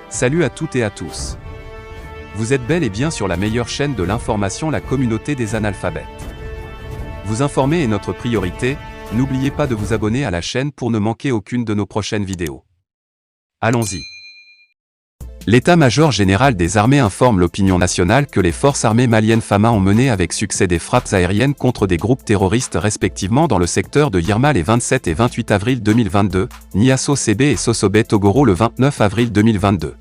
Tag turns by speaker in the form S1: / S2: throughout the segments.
S1: Salut à toutes et à tous. Vous êtes bel et bien sur la meilleure chaîne de l'information, la communauté des analphabètes. Vous informer est notre priorité, n'oubliez pas de vous abonner à la chaîne pour ne manquer aucune de nos prochaines vidéos. Allons-y. L'état-major général des armées informe l'opinion nationale que les forces armées maliennes FAMA ont mené avec succès des frappes aériennes contre des groupes terroristes respectivement dans le secteur de Yirma les 27 et 28 avril 2022, Niasso CB et Sosobé Togoro le 29 avril 2022.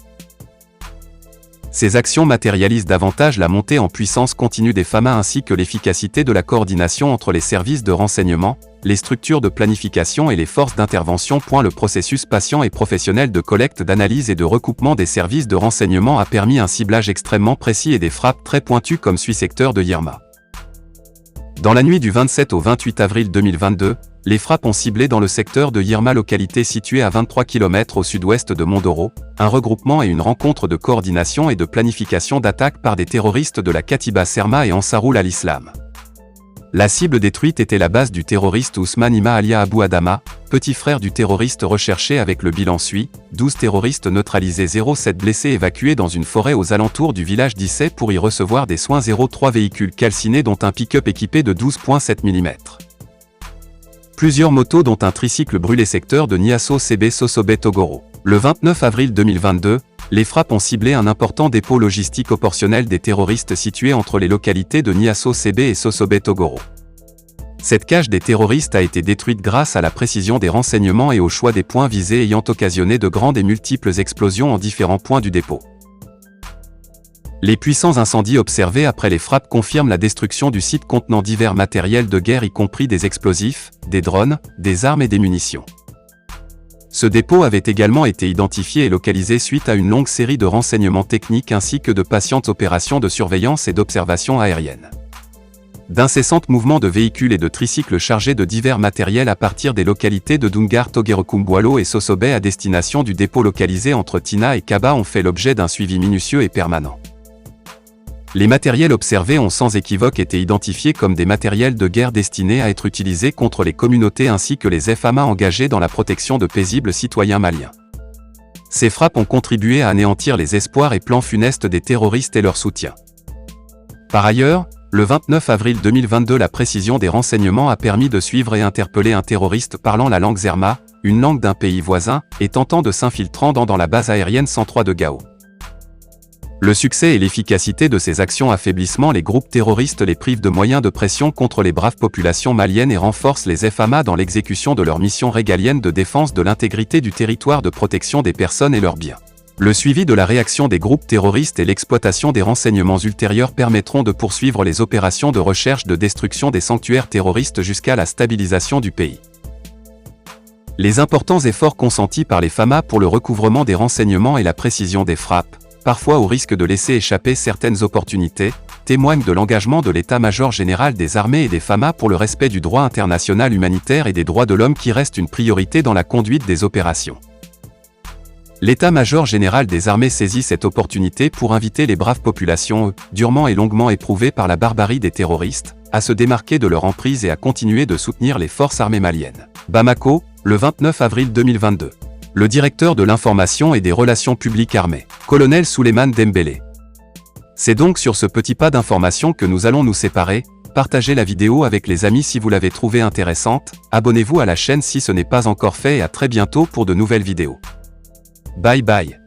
S1: Ces actions matérialisent davantage la montée en puissance continue des FAMA ainsi que l'efficacité de la coordination entre les services de renseignement, les structures de planification et les forces d'intervention. Le processus patient et professionnel de collecte, d'analyse et de recoupement des services de renseignement a permis un ciblage extrêmement précis et des frappes très pointues comme suit secteur de Yirma. Dans la nuit du 27 au 28 avril 2022, les frappes ont ciblé dans le secteur de Yirma, localité située à 23 km au sud-ouest de Mondoro, un regroupement et une rencontre de coordination et de planification d'attaque par des terroristes de la Katiba Serma et Ansaroul al-Islam. La cible détruite était la base du terroriste Ousmane Ima Alia Abou Adama, petit frère du terroriste recherché. Avec le bilan suit, 12 terroristes neutralisés, 7 blessés évacués dans une forêt aux alentours du village d'Issé pour y recevoir des soins, 3 véhicules calcinés dont un pick-up équipé de 12,7 mm. Plusieurs motos dont un tricycle brûlé secteur de Niasso CB Sosobé Togoro. Le 29 avril 2022, les frappes ont ciblé un important dépôt logistique opérationnel des terroristes situé entre les localités de Niasso CB et Sosobé Togoro. Cette cache des terroristes a été détruite grâce à la précision des renseignements et au choix des points visés ayant occasionné de grandes et multiples explosions en différents points du dépôt. Les puissants incendies observés après les frappes confirment la destruction du site contenant divers matériels de guerre y compris des explosifs, des drones, des armes et des munitions. Ce dépôt avait également été identifié et localisé suite à une longue série de renseignements techniques ainsi que de patientes opérations de surveillance et d'observation aérienne. D'incessants mouvements de véhicules et de tricycles chargés de divers matériels à partir des localités de Dungar, Toguerekumbualo et Sosobé à destination du dépôt localisé entre Tina et Kaba ont fait l'objet d'un suivi minutieux et permanent. Les matériels observés ont sans équivoque été identifiés comme des matériels de guerre destinés à être utilisés contre les communautés ainsi que les FAMA engagés dans la protection de paisibles citoyens maliens. Ces frappes ont contribué à anéantir les espoirs et plans funestes des terroristes et leur soutien. Par ailleurs, le 29 avril 2022, la précision des renseignements a permis de suivre et interpeller un terroriste parlant la langue Zerma, une langue d'un pays voisin, et tentant de s'infiltrer dans la base aérienne 103 de Gao. Le succès et l'efficacité de ces actions affaiblissement les groupes terroristes les privent de moyens de pression contre les braves populations maliennes et renforcent les FAMA dans l'exécution de leur mission régalienne de défense de l'intégrité du territoire, de protection des personnes et leurs biens. Le suivi de la réaction des groupes terroristes et l'exploitation des renseignements ultérieurs permettront de poursuivre les opérations de recherche de destruction des sanctuaires terroristes jusqu'à la stabilisation du pays. Les importants efforts consentis par les FAMA pour le recouvrement des renseignements et la précision des frappes, parfois au risque de laisser échapper certaines opportunités, témoignent de l'engagement de l'état-major général des armées et des FAMA pour le respect du droit international humanitaire et des droits de l'homme qui reste une priorité dans la conduite des opérations. L'état-major général des armées saisit cette opportunité pour inviter les braves populations, durement et longuement éprouvées par la barbarie des terroristes, à se démarquer de leur emprise et à continuer de soutenir les forces armées maliennes. Bamako, le 29 avril 2022. Le directeur de l'information et des relations publiques armées, colonel Souleymane Dembélé. C'est donc sur ce petit pas d'information que nous allons nous séparer. Partagez la vidéo avec les amis si vous l'avez trouvée intéressante, abonnez-vous à la chaîne si ce n'est pas encore fait et à très bientôt pour de nouvelles vidéos. Bye bye.